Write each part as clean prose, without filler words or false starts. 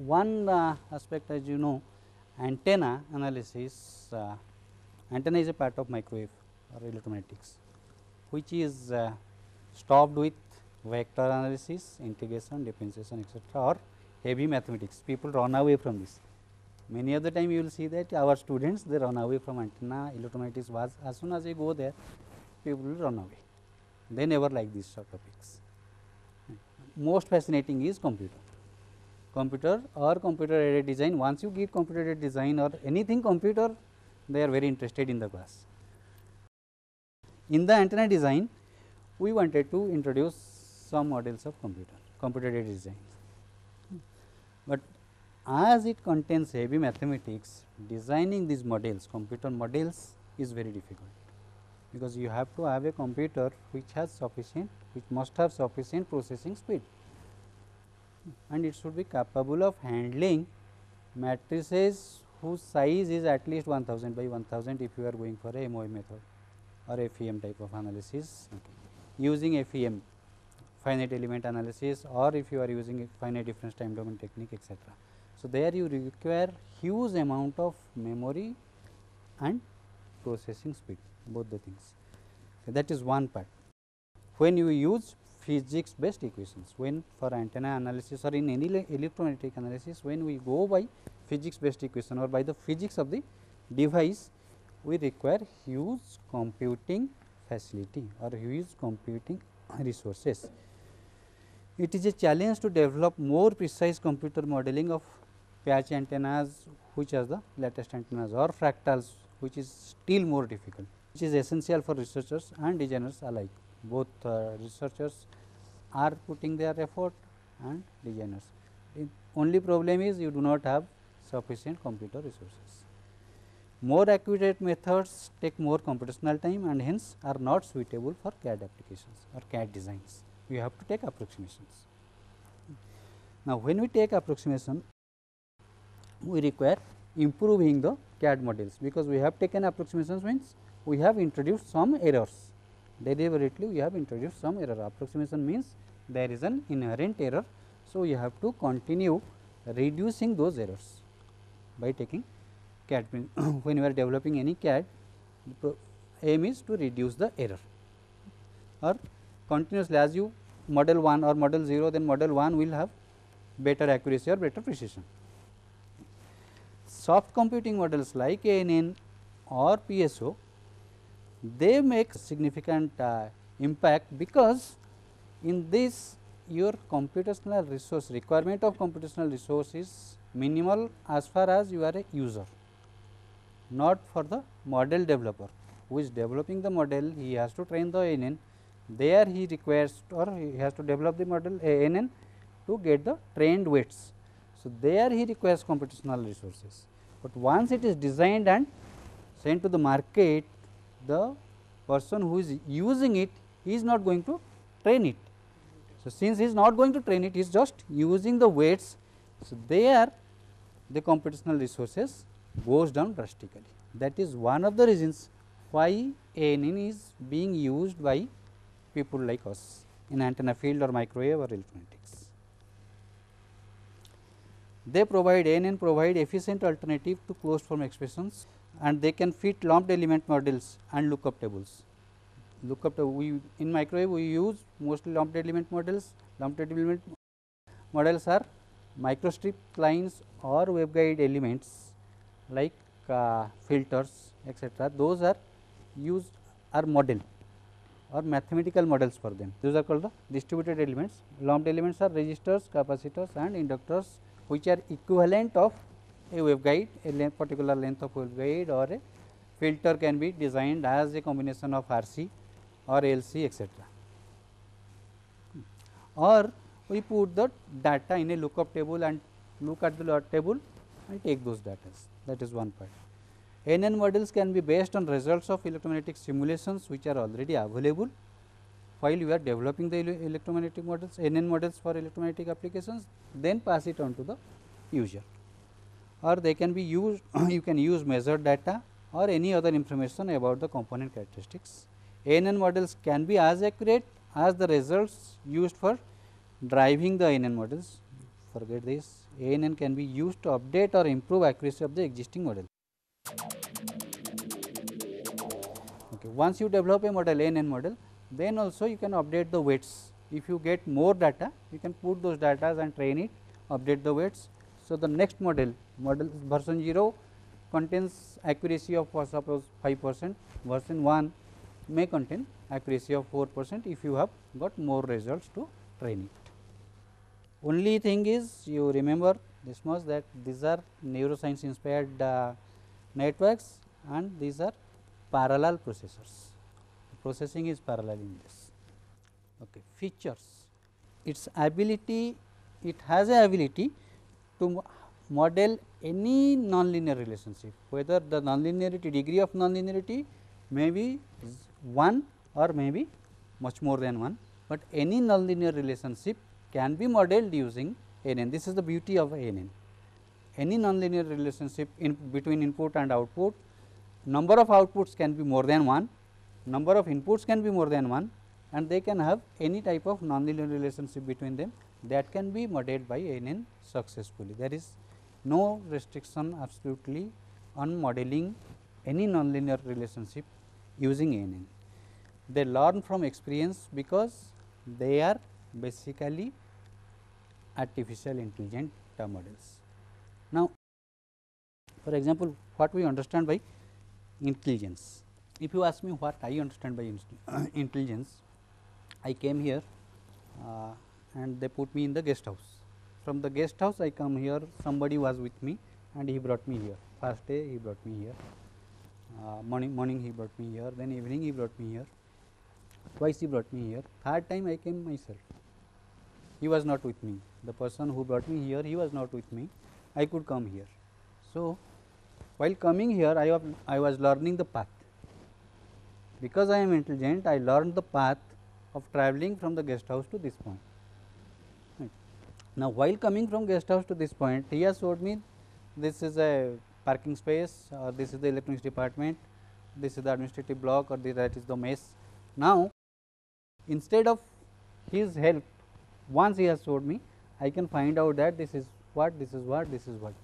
one aspect, as you know, antenna analysis, antenna is a part of microwave or electromagnetics, which is stopped with vector analysis, integration, differentiation, etc., or heavy mathematics. People run away from this. Many of the time you will see that our students, they run away from antenna, electromagnetics was, as soon as they go there, people will run away. They never like these sort of topics. Most fascinating is computer or computer aided design. Once you get computer aided design or anything computer, they are very interested in the class. In the antenna design, we wanted to introduce some models of computer aided design, but as it contains heavy mathematics, designing these models, computer models, is very difficult, because you have to have a computer which must have sufficient processing speed, and it should be capable of handling matrices whose size is at least 1000 by 1000 if you are going for a MOA method or FEM type of analysis, using FEM, finite element analysis, or if you are using a finite difference time domain technique, etc. So, there you require huge amount of memory and processing speed, both the things. So, that is one part. When you use physics based equations, when for antenna analysis or in any electromagnetic analysis, when we go by physics based equation or by the physics of the device, we require huge computing facility or huge computing resources. It is a challenge to develop more precise computer modeling of patch antennas, which are the latest antennas, or fractals, which is still more difficult, which is essential for researchers and designers alike. Both researchers are putting their effort and designers. The only problem is you do not have sufficient computer resources. More accurate methods take more computational time and hence are not suitable for CAD applications or CAD designs. We have to take approximations. Now, when we take approximation, we require improving the CAD models, because we have taken approximations means we have introduced some errors. Deliberately we have introduced some error. Approximation means there is an inherent error. So, we have to continue reducing those errors by taking CAD. When you are developing any CAD, the aim is to reduce the error, or continuously as you model 1 or model 0, then model 1 will have better accuracy or better precision. Soft computing models like ANN or PSO, they make significant impact, because in this your computational resource, requirement of computational resource is minimal as far as you are a user, not for the model developer who is developing the model. He has to train the ANN, there he requires, or he has to develop the model ANN to get the trained weights. So, there he requires computational resources, but once it is designed and sent to the market, the person who is using it, he is not going to train it. So, since he is not going to train it, he is just using the weights. So, there the computational resources goes down drastically. That is one of the reasons why ANN is being used by people like us in antenna field or microwave or electronics. They provide, ANN provide efficient alternative to closed form expressions, and they can fit lumped element models and lookup tables. We in microwave we use mostly lumped element models. Lumped element models are microstrip lines or waveguide elements like filters, etc. Those are used, are model or mathematical models for them. Those are called the distributed elements. Lumped elements are resistors, capacitors and inductors, which are equivalent of a waveguide, a particular length of waveguide, or a filter can be designed as a combination of RC or LC, etc. Or we put the data in a lookup table and look at the table and take those data. That is one part. ANN models can be based on results of electromagnetic simulations which are already available while you are developing the electromagnetic models, ANN models for electromagnetic applications, then pass it on to the user. Or they can be used, you can use measured data or any other information about the component characteristics. ANN models can be as accurate as the results used for driving the ANN models. Forget this, ANN can be used to update or improve accuracy of the existing model. Okay. Once you develop a model, ANN model, then also you can update the weights. If you get more data, you can put those data and train it, update the weights. So, the next model version 0 contains accuracy of suppose 5%, version 1 may contain accuracy of 4% if you have got more results to train it. Only thing is, you remember this much, that these are neuroscience inspired networks and these are parallel processors. Processing is parallel in this. Okay. Features, its ability, it has a ability to model any nonlinear relationship, whether the nonlinearity, degree of nonlinearity may be 1 or may be much more than 1, but any nonlinear relationship can be modeled using ANN. This is the beauty of ANN. Any nonlinear relationship between input and output, number of outputs can be more than 1, number of inputs can be more than 1, and they can have any type of nonlinear relationship between them, that can be modeled by ANN successfully. There is no restriction absolutely on modeling any nonlinear relationship using ANN. They learn from experience because they are basically artificial intelligent models. Now, for example, what we understand by intelligence. If you ask me what I understand by intelligence, I came here and they put me in the guest house. From the guest house I come here, somebody was with me and he brought me here. First day he brought me here, morning he brought me here, then evening he brought me here, twice he brought me here, third time I came myself. He was not with me, the person who brought me here, he was not with me, I could come here. So, while coming here I was learning the path. Because I am intelligent, I learned the path of travelling from the guest house to this point. Right. Now, while coming from guest house to this point, he has showed me this is a parking space, or this is the electronics department, this is the administrative block, or that is the mess. Now, instead of his help, once he has showed me, I can find out that this is what, this is what, this is what.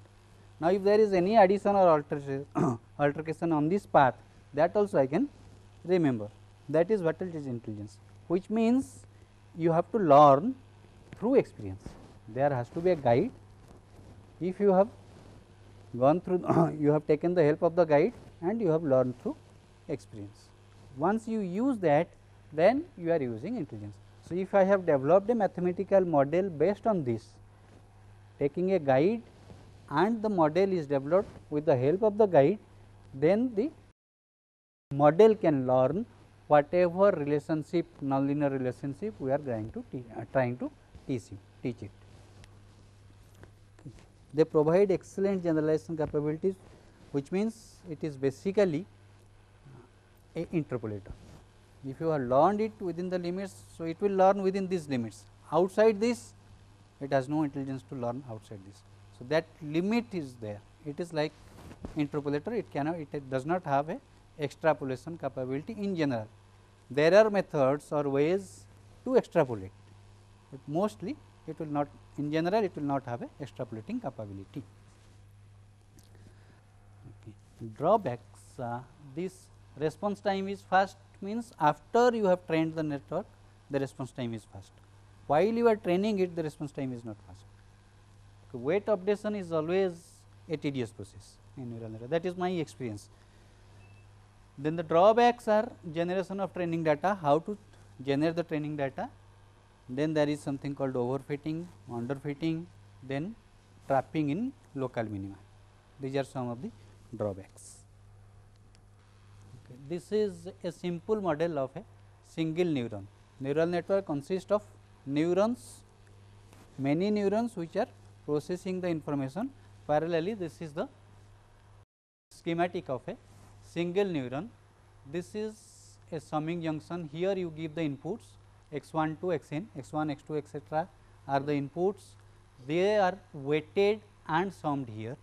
Now, if there is any addition or altercation on this path, that also I can remember. That is what is intelligence, which means you have to learn through experience. There has to be a guide. If you have gone through, you have taken the help of the guide and you have learned through experience. Once you use that, then you are using intelligence. So, if I have developed a mathematical model based on this, taking a guide and the model is developed with the help of the guide, then the model can learn whatever relationship, nonlinear relationship we are trying to teach it. They provide excellent generalization capabilities, which means it is basically a interpolator. If you have learned it within the limits, so it will learn within these limits. Outside this, it has no intelligence to learn outside this. So, that limit is there. It is like interpolator, it does not have a extrapolation capability in general. There are methods or ways to extrapolate, but mostly it will not, in general it will not have a extrapolating capability. Okay. Drawbacks, this response time is fast, means after you have trained the network, the response time is fast. While you are training it, the response time is not fast. Okay. Weight updation is always a tedious process in neural network, that is my experience. Then the drawbacks are generation of training data, how to generate the training data, then there is something called overfitting, underfitting, then trapping in local minima. These are some of the drawbacks. Okay. This is a simple model of a single neuron. Neural network consists of neurons, many neurons which are processing the information parallelly. This is the schematic of a single neuron. This is a summing junction. Here you give the inputs x1 to xn, x1, x2, etc. are the inputs. They are weighted and summed here.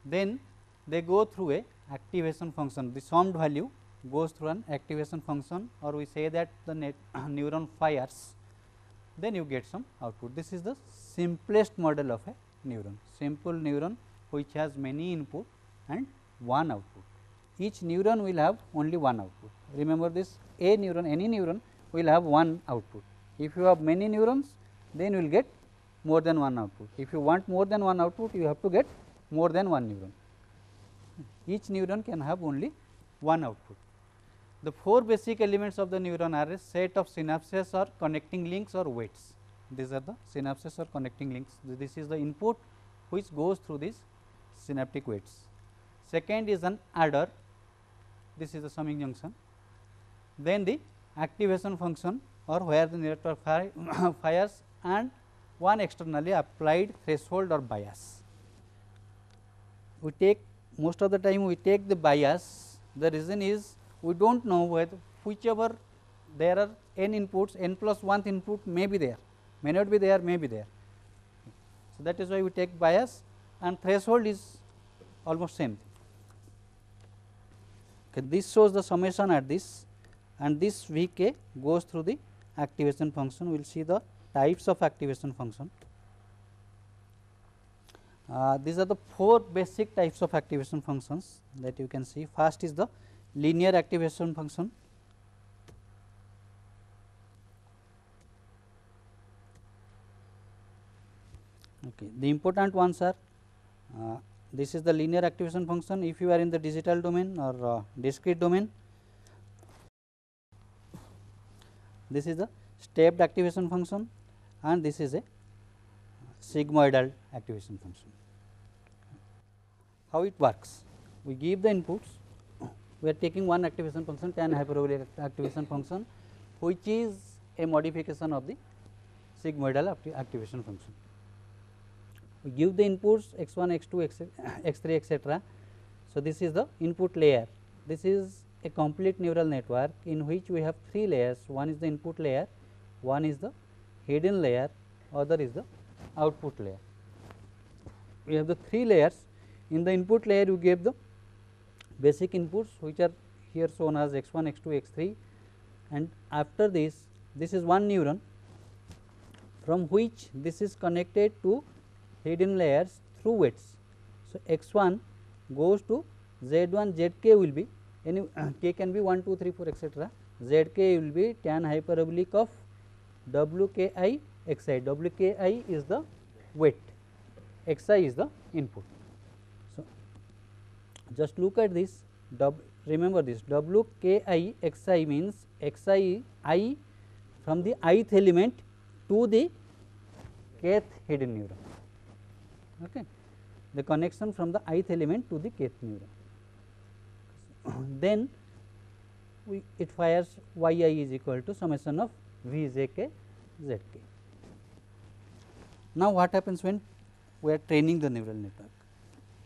Then they go through a activation function. The summed value goes through an activation function, or we say that the neuron fires, then you get some output. This is the simplest model of a neuron, simple neuron which has many input and one output. Each neuron will have only one output. Remember this, a neuron, any neuron will have one output. If you have many neurons, then you will get more than one output. If you want more than one output, you have to get more than one neuron. Each neuron can have only one output. The four basic elements of the neuron are a set of synapses or connecting links or weights. These are the synapses or connecting links. This is the input which goes through these synaptic weights. Second is an adder, this is the summing junction. Then the activation function, or where the network fires, and one externally applied threshold or bias. We take, most of the time we take the bias. The reason is we do not know whether whichever there are n inputs, n plus 1th input may be there, may not be there, may be there. So, that is why we take bias, and threshold is almost same thing. Okay, this shows the summation at this, and this V k goes through the activation function. We will see the types of activation function. These are the four basic types of activation functions that you can see. First is the linear activation function. Okay. The important ones are, this is the linear activation function if you are in the digital domain or discrete domain. This is the stepped activation function, and this is a sigmoidal activation function. How it works? We give the inputs, we are taking one activation function, tan hyperbolic activation function, which is a modification of the sigmoidal activation function. We give the inputs x 1, x 2, x 3, etc. So, this is the input layer. This is a complete neural network in which we have three layers. One is the input layer, one is the hidden layer, other is the output layer. We have the three layers. In the input layer, you gave the basic inputs which are here shown as x 1, x 2, x 3, and after this, this is one neuron from which this is connected to hidden layers through weights. So, x 1 goes to z 1, z k will be any k can be 1, 2, 3, 4, etc. Z k will be tan hyperbolic of w k I x I. W k I is the weight, x I is the input. So, just look at this, remember this, w k I x I means x I from the ith element to the kth hidden neuron. Okay. The connection from the ith element to the kth neuron. Then it fires y I is equal to summation of v j k z k. Now, what happens when we are training the neural network?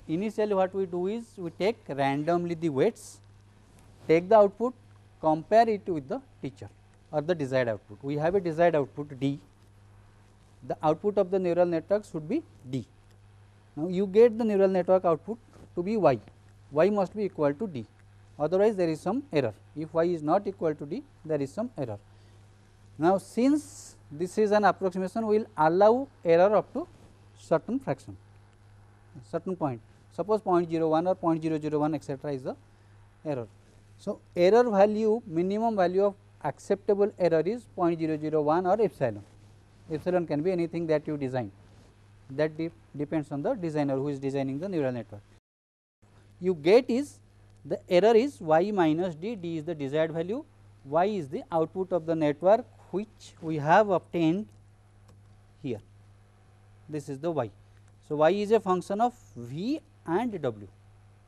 Initially what we do is we take randomly the weights, take the output, compare it with the teacher or the desired output. We have a desired output d, the output of the neural network should be d. Now, you get the neural network output to be y, y must be equal to d, otherwise there is some error. If y is not equal to d, there is some error. Now, since this is an approximation, we will allow error up to certain fraction, certain point, suppose 0.01 or 0.001 etc. is the error. So, error value, minimum value of acceptable error is 0.001 or epsilon. Epsilon can be anything that you design, that depends on the designer who is designing the neural network. You get is the error is y minus d, d is the desired value, y is the output of the network which we have obtained here. This is the y. So, y is a function of v and w.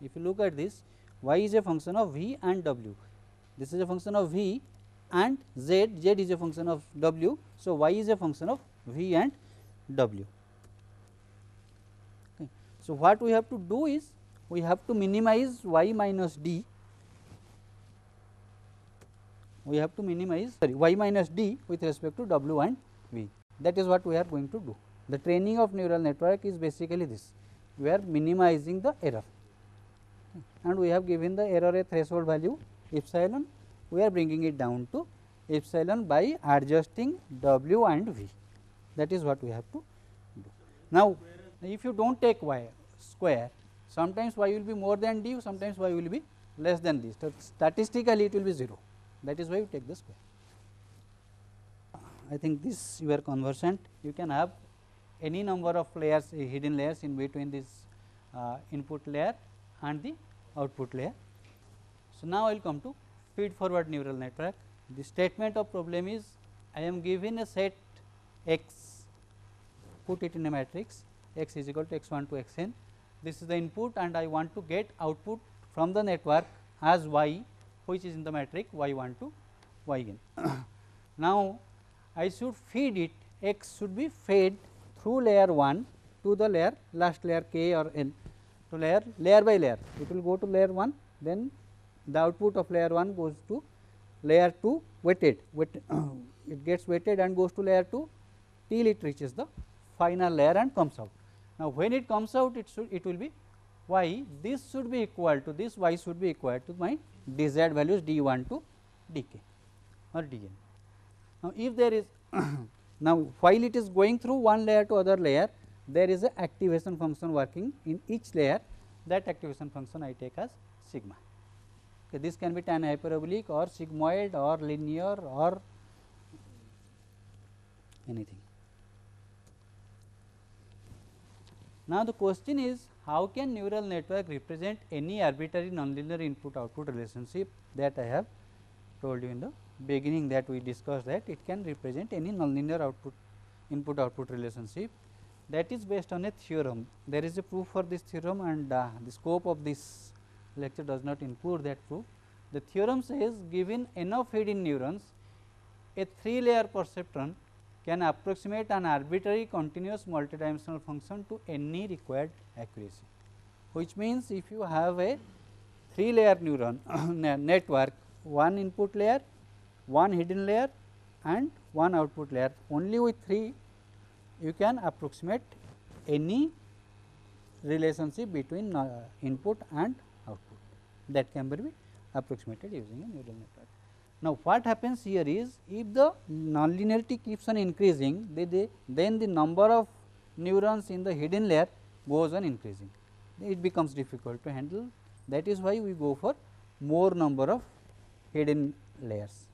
If you look at this, y is a function of v and w. This is a function of v and z, z is a function of w. So, y is a function of v and w. Okay. So, what we have to do is we have to minimize y minus d, we have to minimize y minus d with respect to w and v. That is what we are going to do. The training of neural network is basically this, we are minimizing the error, and we have given the error a threshold value epsilon, we are bringing it down to epsilon by adjusting w and v. That is what we have to do. Now, If you do not take y square, sometimes y will be more than d, sometimes y will be less than d. So, statistically it will be 0, that is why you take the square. I think this you are conversant. You can have any number of layers, hidden layers in between this input layer and the output layer. So, now I will come to feed forward neural network. The statement of problem is, I am given a set x, put it in a matrix, x is equal to x 1 to x n. This is the input and I want to get output from the network as y, which is in the matrix y 1 to y n. Now, I should feed it, x should be fed through layer 1 to the layer last layer k or n, to layer by layer. It will go to layer 1, then the output of layer 1 goes to layer 2 weighted, it gets weighted and goes to layer 2 till it reaches the final layer and comes out. Now, when it comes out, it will be y, this should be equal to this, y should be equal to my desired values d 1 to d k or d n. Now, if there is now while it is going through one layer to other layer, there is a activation function working in each layer, that activation function I take as sigma. Okay, this can be tan hyperbolic or sigmoid or linear or anything. Now, the question is, how can neural network represent any arbitrary nonlinear input output relationship that I have told you in the beginning, that we discussed that it can represent any nonlinear output input output relationship, that is based on a theorem. There is a proof for this theorem and the scope of this lecture does not include that proof. The theorem says, given enough hidden neurons, a 3-layer perceptron can approximate an arbitrary continuous multidimensional function to any required accuracy, which means if you have a 3-layer neuron network, one input layer, one hidden layer and one output layer, only with 3 you can approximate any relationship between input and output, that can be approximated using a neural network. Now, what happens here is, if the nonlinearity keeps on increasing, then the number of neurons in the hidden layer goes on increasing, it becomes difficult to handle. That is why we go for more number of hidden layers.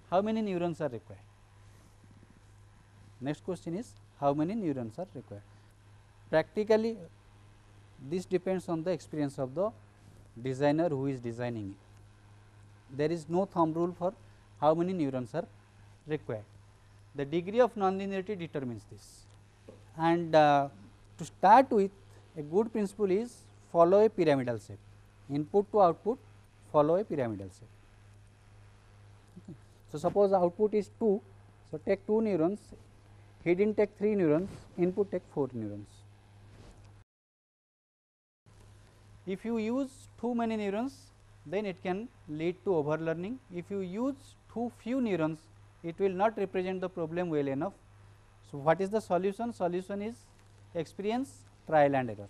How many neurons are required? Next question is, how many neurons are required? Practically, this depends on the experience of the designer who is designing it. There is no thumb rule for how many neurons are required. The degree of nonlinearity determines this. And to start with, a good principle is follow a pyramidal shape, input to output, follow a pyramidal shape. Okay. So, suppose output is 2, so take 2 neurons, hidden take 3 neurons, input take 4 neurons. If you use too many neurons, then it can lead to overlearning. If you use too few neurons, it will not represent the problem well enough. So, what is the solution? Solution is experience, trial and error.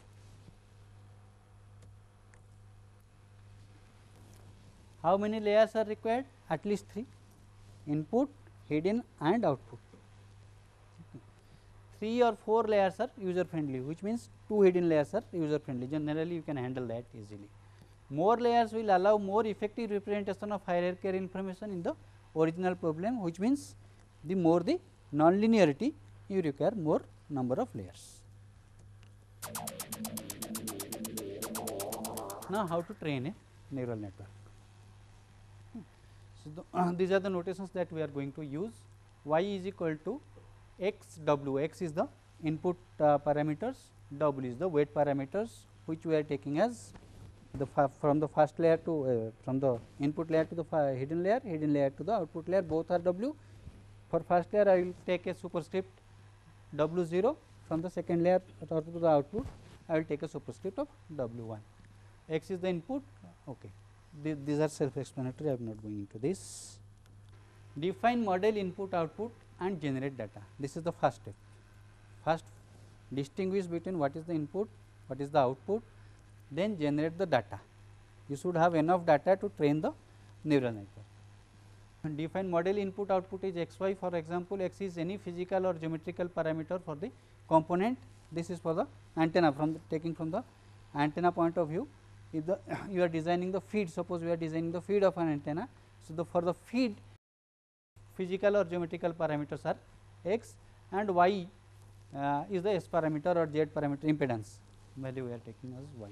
How many layers are required? At least 3, input, hidden and output. 3 or 4 layers are user friendly, which means 2 hidden layers are user friendly. Generally, you can handle that easily. More layers will allow more effective representation of hierarchical information in the original problem, which means the more the nonlinearity, you require more number of layers. Now, how to train a neural network? So, these are the notations that we are going to use. Y is equal to x w, x is the input parameters, w is the weight parameters, which we are taking as the from the first layer to from the input layer to the hidden layer to the output layer, both are w. For first layer, I will take a superscript w 0, from the second layer to the output, I will take a superscript of w 1. X is the input. Okay. These are self explanatory, I am not going into this. Define model input output and generate data. This is the first step. First, distinguish between what is the input, what is the output, then generate the data. You should have enough data to train the neural network. define model input output is x y. For example, x is any physical or geometrical parameter for the component. This is for the antenna, from the taking from the antenna point of view. If the you are designing the feed, suppose we are designing the feed of an antenna. So, for the feed, physical or geometrical parameters are x, and y is the s parameter or z parameter impedance value we are taking as y.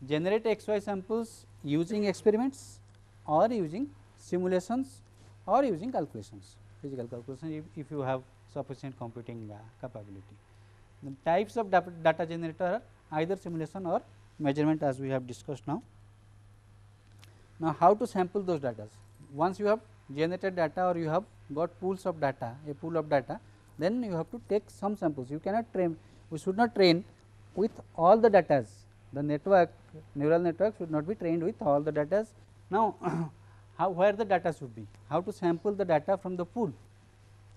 Generate x y samples using experiments or using simulations or using calculations, physical calculations, if you have sufficient computing capability. The types of data generator are either simulation or measurement, as we have discussed now. Now, how to sample those data? Once you have generated data or you have got pools of data, a pool of data, then you have to take some samples. You cannot train, we should not train with all the data. The network, neural network should not be trained with all the data. Now, where the data should be? How to sample the data from the pool?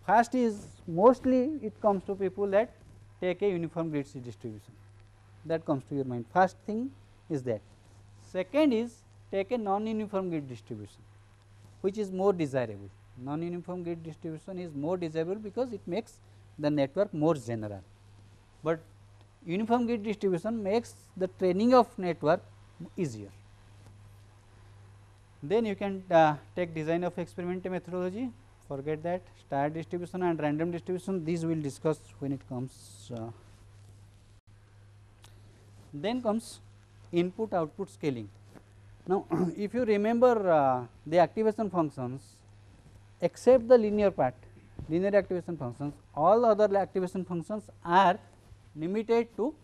First is, mostly it comes to people that take a uniform grid distribution, that comes to your mind. First thing is that. Second is, take a non-uniform grid distribution, which is more desirable. Non-uniform grid distribution is more desirable because it makes the network more general, but uniform grid distribution makes the training of network easier. Then you can take design of experiment methodology, forget that. Star distribution and random distribution, these we will discuss when it comes. Then comes input output scaling. Now, if you remember the activation functions, except the linear part, linear activation functions, all other activation functions are limited to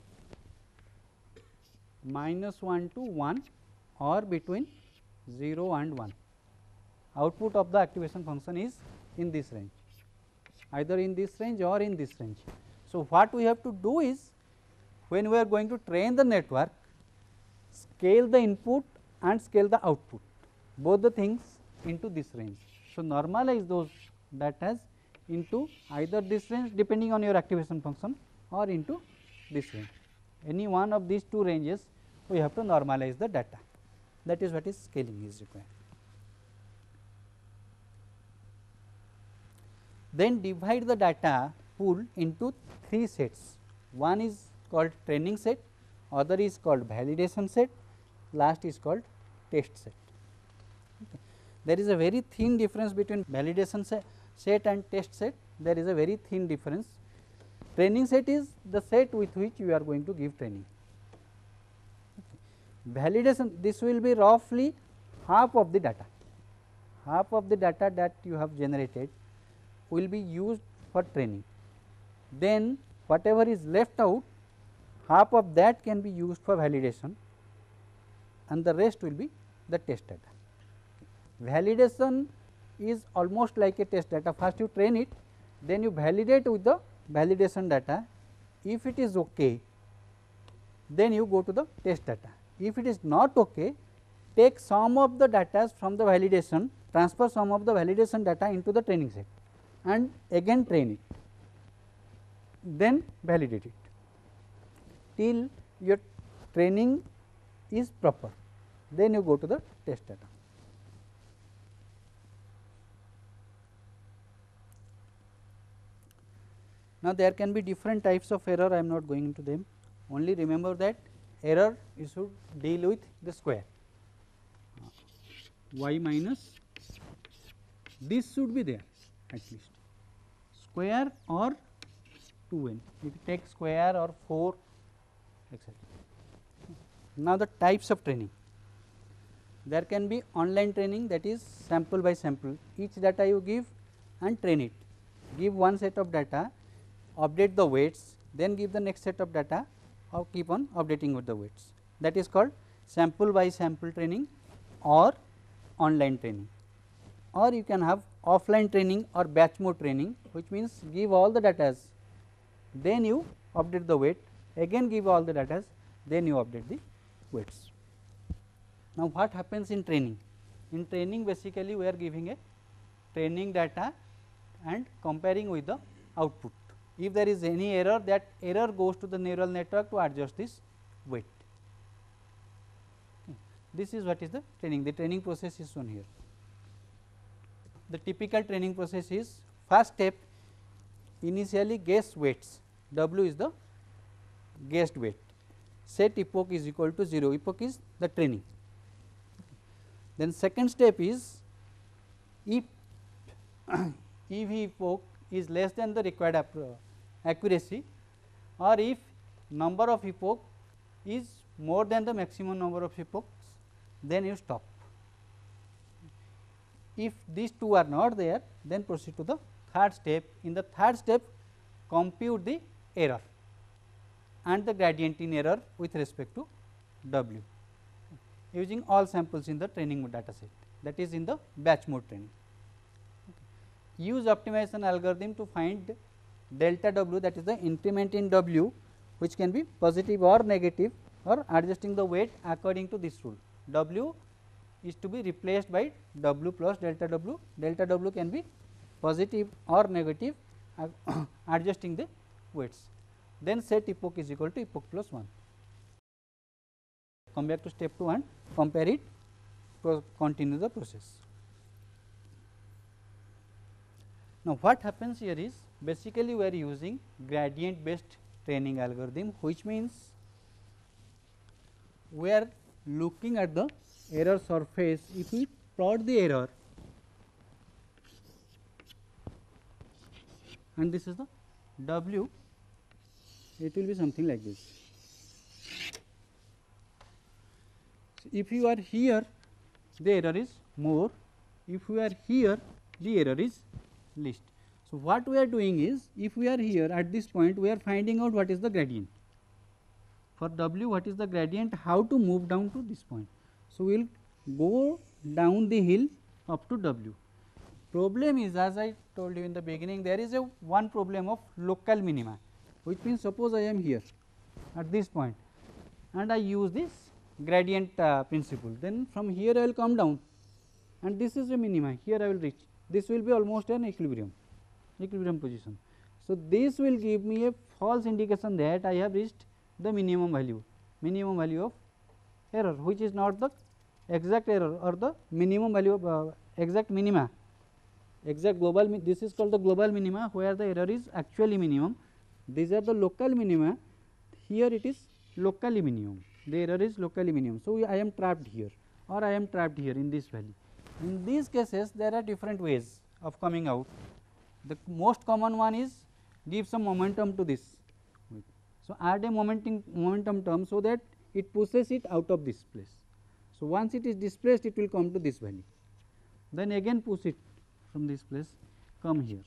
-1 to 1 or between 0 and 1. Output of the activation function is in this range, either in this range or in this range. So, what we have to do is, when we are going to train the network, scale the input and scale the output, both the things into this range. So, normalize those data into either this range depending on your activation function or into this range. Any one of these two ranges we have to normalize the data, that is what is scaling is required. Then divide the data pool into 3 sets. One is called training set, other is called validation set, last is called test set. Okay. There is a very thin difference between validation set and test set. There is a very thin difference. Training set is the set with which you are going to give training. Okay. Validation, this will be roughly half of the data. Half of the data that you have generated will be used for training. Then whatever is left out, half of that can be used for validation and the rest will be the test data. Validation is almost like a test data. First you train it, then you validate with the validation data. If it is okay, then you go to the test data. If it is not okay, take some of the data from the validation, transfer some of the validation data into the training set and again train it, then validate it till your training is proper, then you go to the test data. Now, there can be different types of error, I am not going into them, only remember that error you should deal with the square, y minus, this should be there at least, square or 2n, you can take square or 4 etc. Now, the types of training, there can be online training, that is sample by sample, each data you give and train it, give one set of data, update the weights, then give the next set of data or keep on updating with the weights, that is called sample by sample training or online training. Or you can have offline training or batch mode training, which means give all the data, then you update the weight, again give all the data, then you update the weights. Now, what happens in training? In training, basically we are giving a training data and comparing with the output. If there is any error, that error goes to the neural network to adjust this weight. Okay. This is what is the training process is shown here. the typical training process is, first step initially guess weights, W is the guessed weight, set epoch is equal to 0, epoch is the training. Then second step is, if EV epoch is less than the required accuracy, or if number of epoch is more than the maximum number of epochs, then you stop. If these two are not there, then proceed to the third step. In the third step, compute the error and the gradient in error with respect to W, using all samples in the training data set, that is in the batch mode training. Use optimization algorithm to find delta W, that is the increment in W, which can be positive or negative, or adjusting the weight according to this rule. W is to be replaced by W plus delta W. Delta W can be positive or negative, adjusting the weights. Then set epoch is equal to epoch plus 1. Come back to step 2 and compare it, continue the process. Now, what happens here is, basically we are using gradient based training algorithm, which means we are looking at the error surface. If we plot the error, and this is the W, it will be something like this. So, if you are here, the error is more, if you are here, the error is least. So, what we are doing is, if we are here at this point, we are finding out what is the gradient. For W, what is the gradient, how to move down to this point. So, we will go down the hill up to W. Problem is, as I told you in the beginning, there is a one problem of local minima, which means suppose I am here at this point and I use this gradient principle, then from here I will come down and this is a minima, here I will reach, this will be almost an equilibrium position. So, this will give me a false indication that I have reached the minimum value of error, which is not the exact error or the minimum value of exact minima, exact global, this is called the global minima, where the error is actually minimum. These are the local minima, here it is locally minimum, the error is locally minimum. So, I am trapped here or I am trapped here in this value. In these cases, there are different ways of coming out. The most common one is give some momentum to this. So, add a momentum term, so that it pushes it out of this place. So, once it is displaced, it will come to this value, then again push it from this place, come here.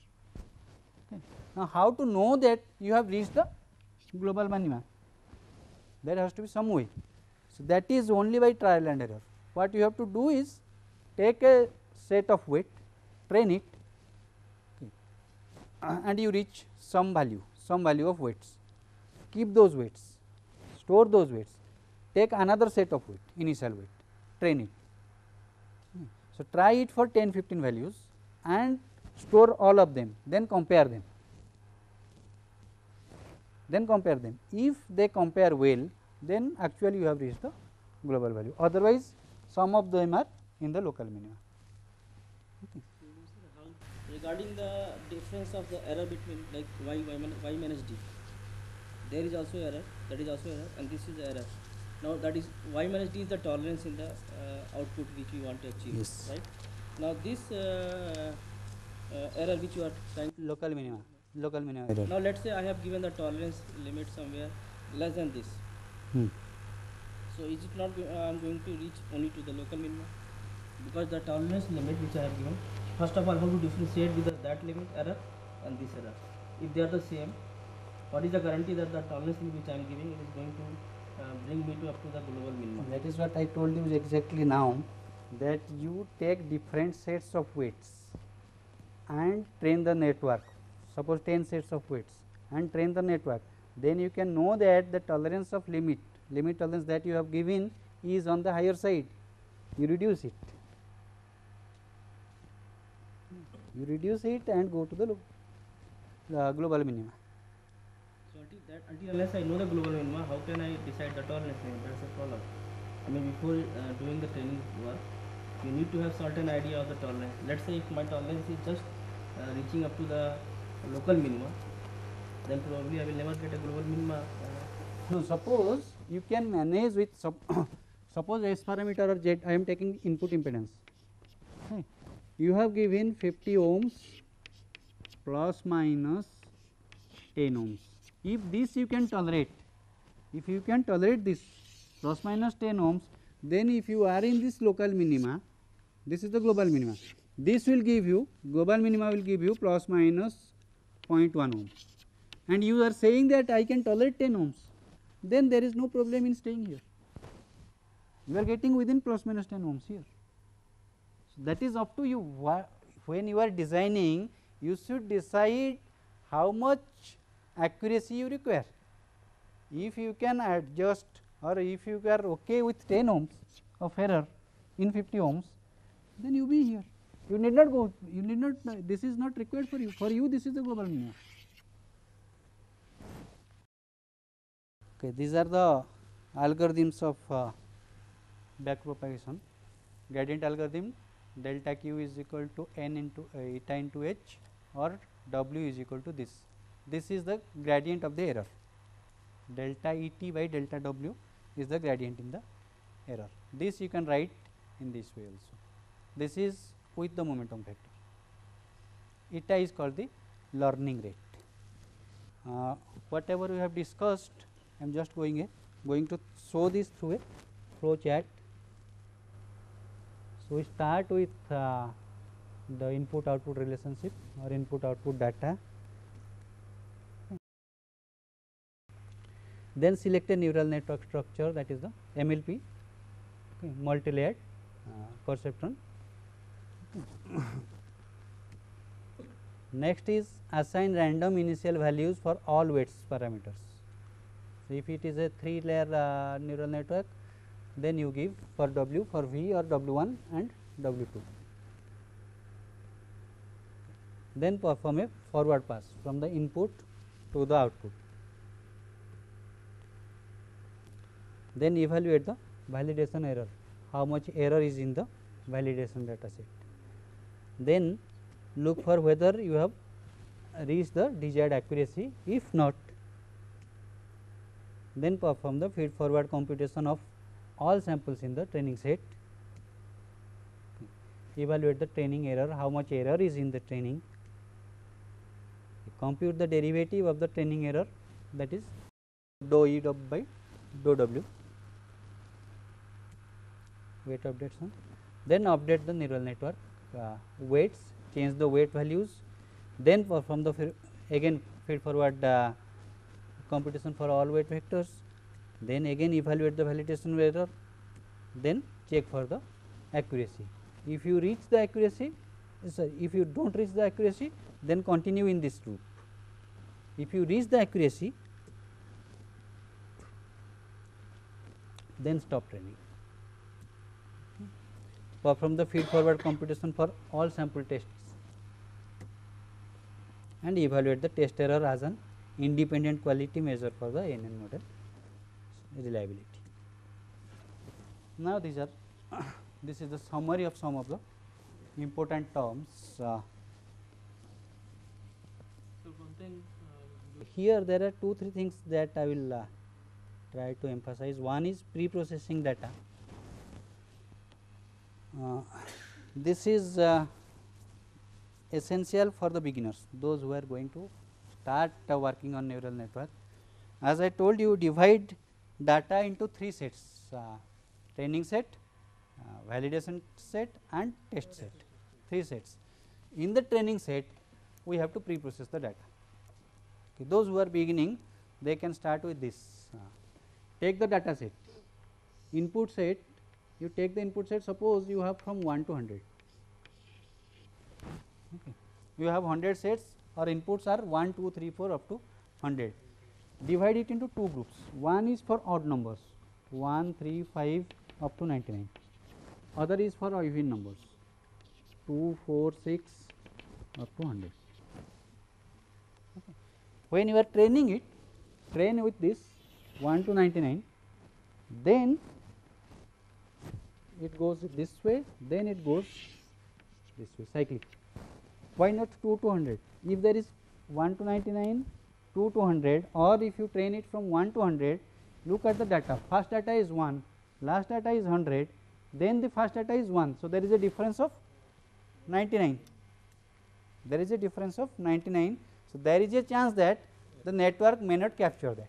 Okay. Now, how to know that you have reached the global minima? There has to be some way. So, that is only by trial and error. What you have to do is take a set of weight, train it, okay, and you reach some value of weights. Keep those weights, store those weights, take another set of weight, initial weight, train it. So, try it for 10-15 values and store all of them, then compare them. If they compare well, then actually you have reached the global value, otherwise some of them are in the local minima. Okay. Regarding the difference of the error between like y minus d, there is also error, that is also error, and this is the error. Now, that is y minus d is the tolerance in the output which we want to achieve, yes, right. Now, this error which you are trying to local minima error. Now, let us say I have given the tolerance limit somewhere less than this. So, is it not I am going to reach only to the local minima, because the tolerance limit which I have given, first of all, how to differentiate with that limit error and this error. If they are the same, what is the guarantee that the tolerance limit which I am giving, it is going to bring me to up to the global minimum? That is what I told you exactly now, that you take different sets of weights and train the network, suppose 10 sets of weights and train the network, then you can know that the tolerance of limit tolerance that you have given is on the higher side, you reduce it. And go to the global minima. So, until unless I know the global minima, how can I decide the tolerance limit? That is a problem. I mean, before doing the training work, you need to have certain idea of the tolerance. Let's say if my tolerance is just reaching up to the local minima, then probably I will never get a global minima. No, suppose you can manage with suppose S parameter or Z, I am taking input impedance. Okay. You have given 50 ohms plus minus 10 ohms. If this you can tolerate, if you can tolerate this plus minus 10 ohms, then if you are in this local minima, this is the global minima, this will give you, global minima will give you plus minus 0.1 ohm, and you are saying that I can tolerate 10 ohms, then there is no problem in staying here. You are getting within plus minus 10 ohms here. So, that is up to you. When you are designing, you should decide how much accuracy you require. If you can adjust, or if you are okay with 10 ohms of error in 50 ohms, then you be here. You need not go, you need not, this is not required for you. For you, this is the global minimum. Okay, these are the algorithms of backpropagation. Gradient algorithm, delta q is equal to n into eta into h, or w is equal to this. This is the gradient of the error. Delta et by delta w is the gradient in the error. This you can write in this way also. This is with the momentum vector. Eta is called the learning rate. Whatever we have discussed, I am just going to show this through a flow chart. So, we start with the input output relationship or input output data. Then select a neural network structure, that is the MLP, okay, multi-layered perceptron. Next is assign random initial values for all weights parameters. So, if it is a 3-layer neural network, then you give for W, for V or W1 and W2. Then perform a forward pass from the input to the output. Then evaluate the validation error, how much error is in the validation data set. Then look for whether you have reached the desired accuracy. If not, then perform the feed forward computation of all samples in the training set. Evaluate the training error, how much error is in the training. Compute the derivative of the training error, that is dou E by dou W. Weight update some. Then update the neural network weights, change the weight values, then perform the again feed forward computation for all weight vectors, then again evaluate the validation error, then check for the accuracy. If you reach the accuracy, if you do not reach the accuracy, then continue in this loop. If you reach the accuracy, then stop training. Perform the feed forward computation for all sample tests and evaluate the test error as an independent quality measure for the NN model reliability. Now, these are this is the summary of some of the important terms. So, one thing here there are 2-3 things that I will try to emphasize. One is pre-processing data. This is essential for the beginners, those who are going to start working on neural network. As I told you, divide data into 3 sets: training set, validation set and test set, 3 sets. In the training set, we have to pre-process the data. Okay, those who are beginning, they can start with this. Take the data set, input set, you take the input set, suppose you have from 1 to 100. Okay. You have 100 sets or inputs are 1, 2, 3, 4 up to 100. Divide it into 2 groups. One is for odd numbers 1, 3, 5 up to 99. Other is for even numbers 2, 4, 6 up to 100. Okay. When you are training it, train with this 1 to 99, then it goes this way, then it goes this way cyclic. Why not 2 to 100? If there is 1 to 99, 2 to 100, or if you train it from 1 to 100, look at the data. First data is 1, last data is 100, then the first data is 1. So, there is a difference of 99. There is a difference of 99. So, there is a chance that the network may not capture that.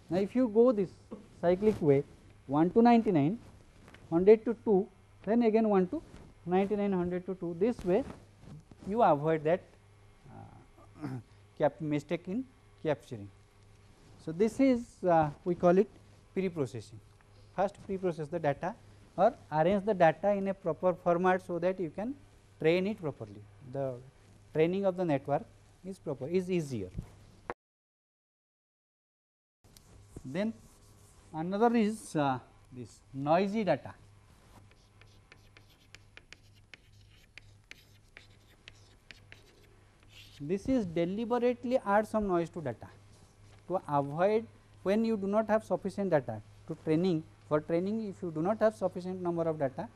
Now, if you go this cyclic way 1 to 99, 100 to 2, then again 1 to 99, 100 to 2, this way you avoid that mistake in capturing. So, this is we call it pre-processing. First pre-process the data or arrange the data in a proper format, so that you can train it properly. The training of the network is proper, is easier. Then another is this noisy data. This is deliberately add some noise to data to avoid when you do not have sufficient data to training. For training, if you do not have sufficient number of data,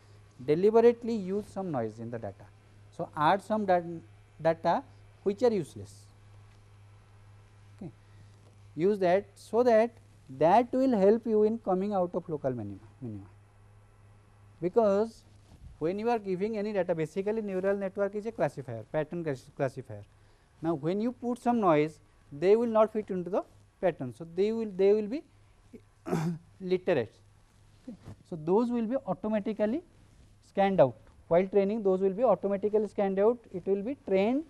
deliberately use some noise in the data. So, add some data which are useless, okay. Use that, so that will help you in coming out of local minima, because when you are giving any data, basically neural network is a classifier, pattern classifier. Now, when you put some noise, they will not fit into the pattern. So, they will be literate. Okay. So, those will be automatically scanned out. While training, those will be automatically scanned out. It will be trained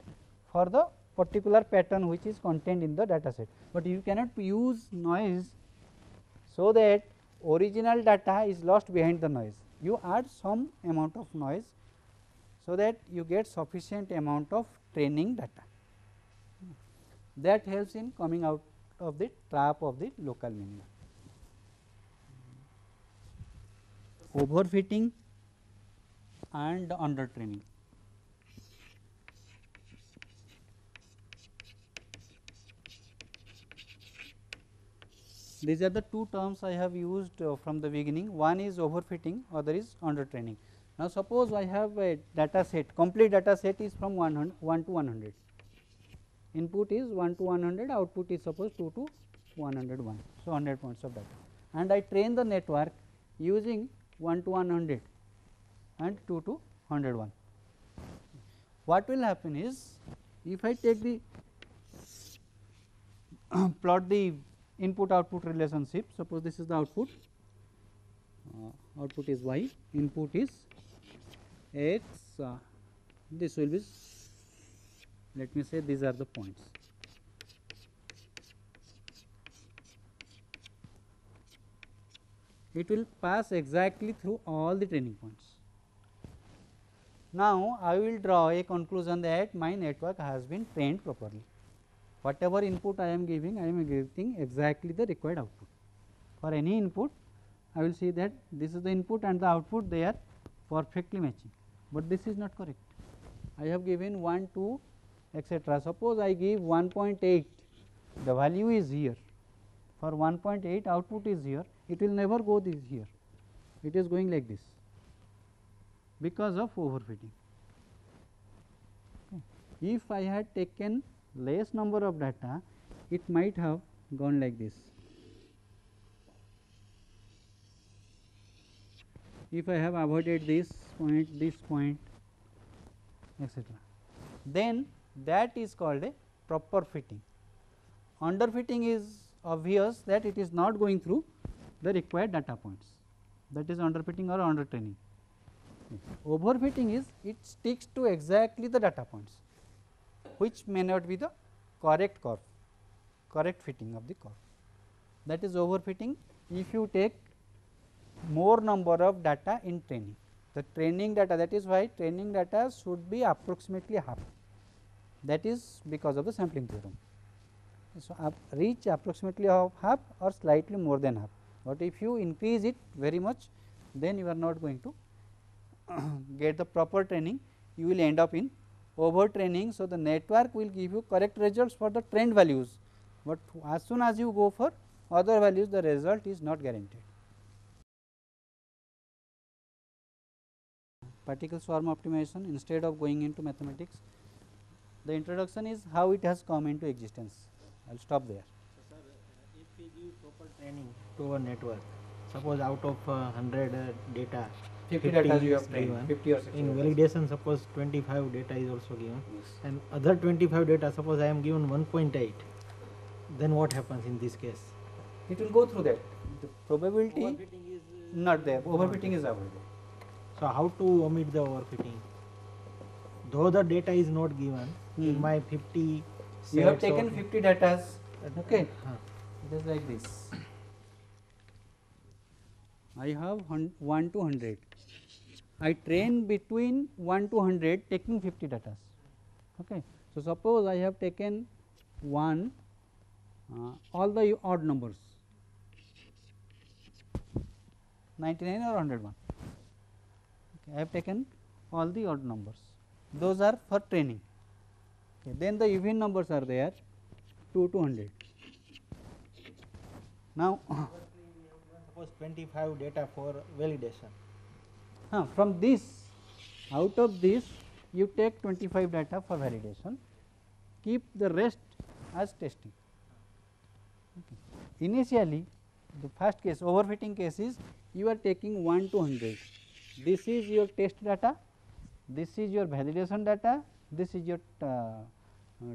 for the particular pattern which is contained in the data set, but you cannot use noise so that original data is lost behind the noise. You add some amount of noise, so that you get sufficient amount of training data. That helps in coming out of the trap of the local minima. Overfitting and under training. These are the two terms I have used from the beginning. One is overfitting, other is under training. Now, suppose I have a data set, complete data set is from 1 to 100. Input is 1 to 100, output is suppose 2 to 101. So, 100 points of data, and I train the network using 1 to 100 and 2 to 101. What will happen is, if I take the plot the input output relationship, suppose this is the output, output is y, input is x, this will be, let me say these are the points. It will pass exactly through all the training points. Now, I will draw a conclusion that my network has been trained properly. Whatever input I am giving, I am giving exactly the required output. For any input, I will see that this is the input and the output, they are perfectly matching, but this is not correct. I have given 1, 2, etc. Suppose I give 1.8, the value is here. For 1.8, output is here, it will never go this here, it is going like this because of overfitting. Okay. If I had taken less number of data, it might have gone like this. If I have avoided this point, etc., then that is called a proper fitting. Underfitting is obvious that it is not going through the required data points, that is underfitting or undertraining. Overfitting is it sticks to exactly the data points, which may not be the correct curve, correct fitting of the curve. That is overfitting if you take more number of data in training. The training data, that is why training data should be approximately half, that is because of the sampling theorem. So, reach approximately half or slightly more than half, but if you increase it very much, then you are not going to get the proper training, you will end up in overtraining. So, the network will give you correct results for the trained values, but as soon as you go for other values, the result is not guaranteed. particle swarm optimization instead of going into mathematics. The introduction is how it has come into existence. I will stop there. So, sir, if we give proper training to a network, suppose out of 100 data, 50 data you is have trained, given. 50 or 60 In data. validation, suppose 25 data is also given, Yes. and other 25 data, suppose I am given 1.8, then what happens in this case? It will go through that. The probability Overfitting is not there. Overfitting is avoided. So, how to omit the overfitting? Though the data is not given in my 50 You have sets taken of- 50 data. Okay. Huh. It is like this. I have 1 to 100. I train between 1 to 100 taking 50 data. Okay. So, suppose I have taken 1 all the odd numbers 99 or 101. Okay. I have taken all the odd numbers, those are for training. Okay. Then the even numbers are there 2 to 100. Now, Suppose 25 data for validation. from this, out of this you take 25 data for validation, keep the rest as testing. Okay. Initially, the first case overfitting case is you are taking 1 to 100. This is your test data, this is your validation data, this is your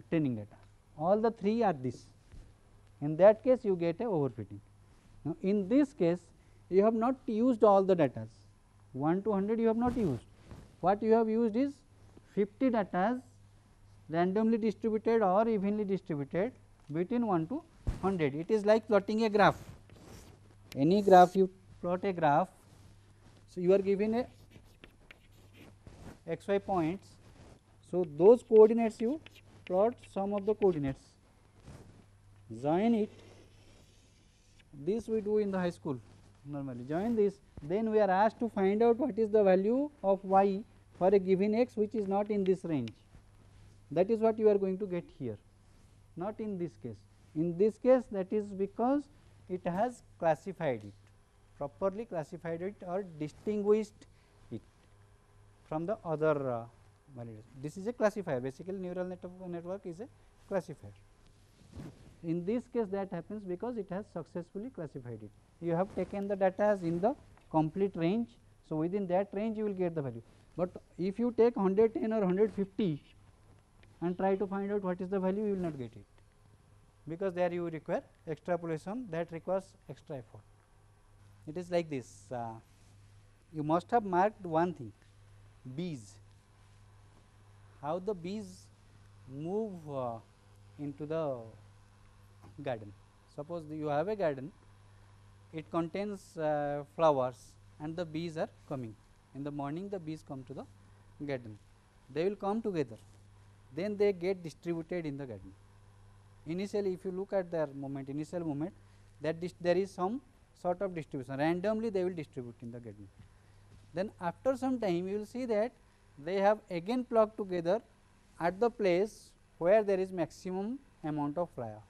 training data. All the three are this. In that case, you get a overfitting. Now, in this case, you have not used all the data. 1 to 100 you have not used. What you have used is 50 data randomly distributed or evenly distributed between 1 to 100. It is like plotting a graph. Any graph you plot a graph. So, you are given a x y points. So, those coordinates you plot some of the coordinates, join it. This we do in the high school normally, join this, then we are asked to find out what is the value of y for a given x which is not in this range. That is what you are going to get here, not in this case. In this case, that is because it has classified it, properly classified it or distinguished it from the other validation. This is a classifier, basically neural network is a classifier. In this case, that happens because it has successfully classified it. You have taken the data in the complete range. So, within that range you will get the value, but if you take 110 or 150 and try to find out what is the value, you will not get it, because there you require extrapolation, that requires extra effort. It is like this. You must have marked one thing, bees, how the bees move into the garden. Suppose you have a garden, it contains flowers and the bees are coming. In the morning the bees come to the garden, they will come together, then they get distributed in the garden. Initially, if you look at their movement, initial movement, that there is some sort of distribution, randomly they will distribute in the garden. Then after some time you will see that they have again flocked together at the place where there is maximum amount of flower,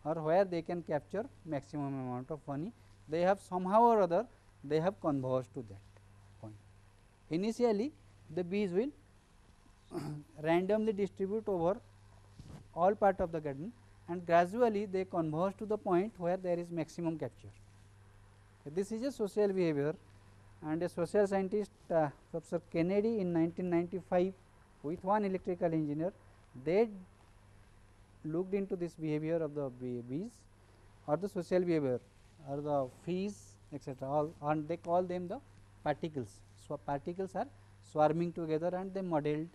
or where they can capture maximum amount of honey. They have somehow or other they have converged to that point. Initially the bees will randomly distribute over all part of the garden, and gradually they converge to the point where there is maximum capture. This is a social behavior, and a social scientist Professor Kennedy in 1995 with one electrical engineer, they looked into this behavior of the bees or the social behavior or the fees, etc., all, and they call them the particles. So, particles are swarming together and they modeled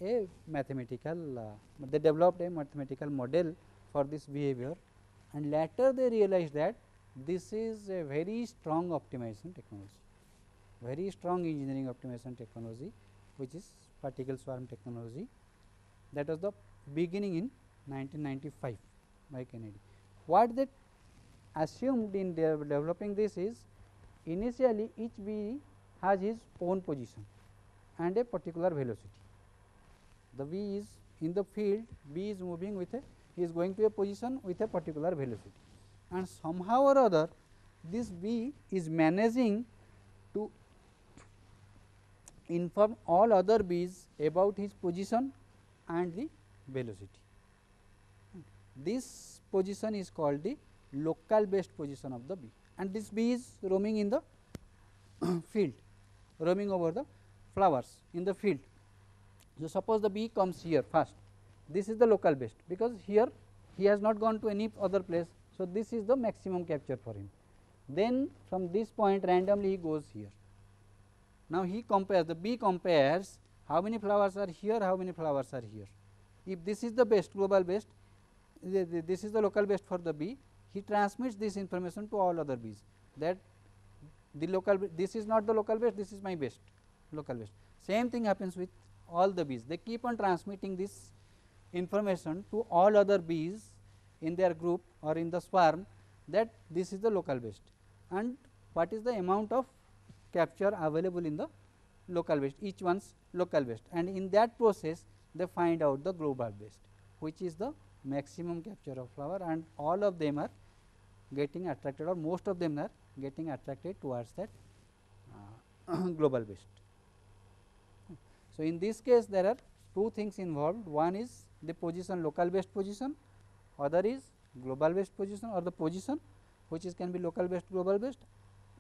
a mathematical, they developed a mathematical model for this behavior, and later they realized that this is a very strong optimization technology, very strong engineering optimization technology, which is particle swarm technology. That was the beginning in 1995 by Kennedy. What they assumed in developing this is, initially each bee has his own position and a particular velocity. The bee is in the field, bee is moving with a, he is going to a position with a particular velocity, and somehow or other this bee is managing to inform all other bees about his position and the velocity. This position is called the local based position of the bee, and this bee is roaming in the field, roaming over the flowers in the field. So, suppose the bee comes here first, this is the local based, because here he has not gone to any other place. So, this is the maximum capture for him. Then from this point randomly he goes here. Now, he compares, the bee compares how many flowers are here, how many flowers are here. If this is the best, global best, this is the local best for the bee, he transmits this information to all other bees, that the local, this is not the local best, this is my best, local best. Same thing happens with all the bees, they keep on transmitting this information to all other bees in their group or in the swarm, that this is the local best, and what is the amount of capture available in the local best, each one's local best, and in that process they find out the global best, which is the maximum capture of flower, and all of them are getting attracted, or most of them are getting attracted towards that global best. So, in this case there are two things involved, one is the position, local based position, other is global based position, or the position which is can be local based, global based.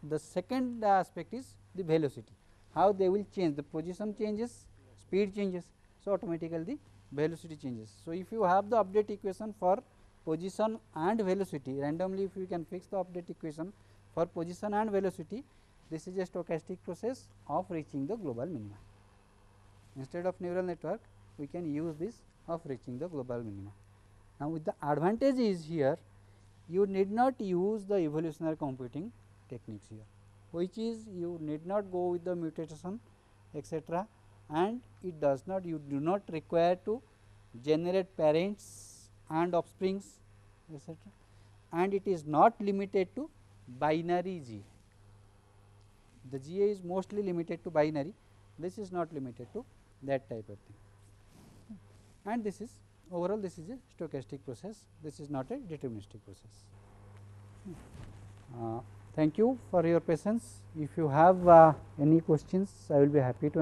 The second aspect is the velocity, how they will change, the position changes, speed changes. So, automatically the velocity changes. So, if you have the update equation for position and velocity, randomly if you can fix the update equation for position and velocity, this is a stochastic process of reaching the global minima. Instead of neural network, we can use this of reaching the global minima. Now, with the advantage is here, you need not use the evolutionary computing techniques here, which is you need not go with the mutation etc., and it does not, you do not require to generate parents and offsprings etc., and it is not limited to binary GA. The GA is mostly limited to binary, this is not limited to that type of thing, and this is overall this is a stochastic process, this is not a deterministic process. Thank you for your patience. If you have any questions, I will be happy to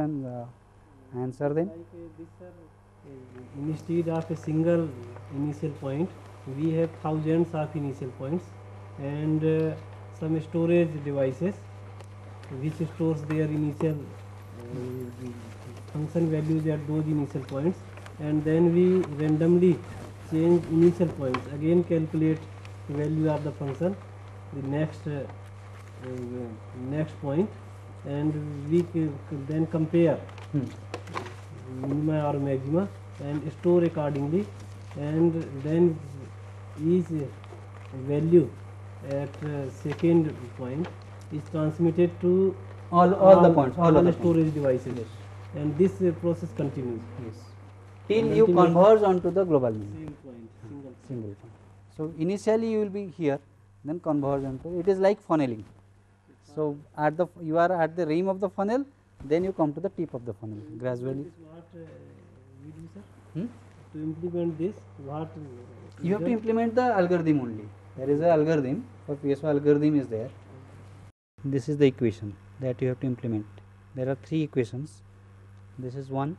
answer them. Like this, sir, instead of a single initial point, we have thousands of initial points, and some storage devices which stores their initial function values at those initial points, and then we randomly change initial points, again calculate value of the function the next point, and we then compare minima or maxima and store accordingly, and then each value at second point is transmitted to all the points, all the the storage devices, yes. And this process continues. Yes, till you converge onto the global minimum. Same point, Single point. So, initially you will be here, then converge onto, it is like funneling. So, at the you are at the rim of the funnel, then you come to the tip of the funnel gradually. This what we do, sir? To implement this, what You have to implement the algorithm only. There is a algorithm, for PSO algorithm is there. This is the equation that you have to implement. There are three equations. This is one,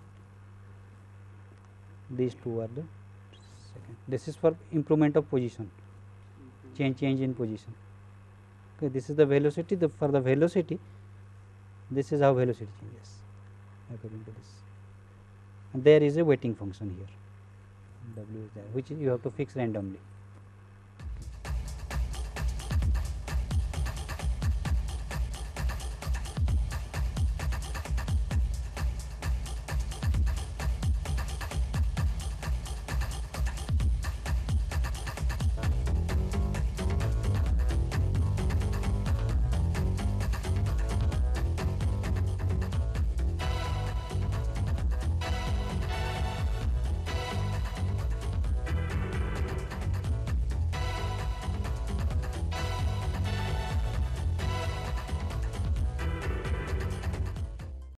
these two are the second. This is for improvement of position, change in position. Okay, this is the velocity. For the velocity, this is how velocity changes according to this. And there is a weighting function here. W is there, which you have to fix randomly.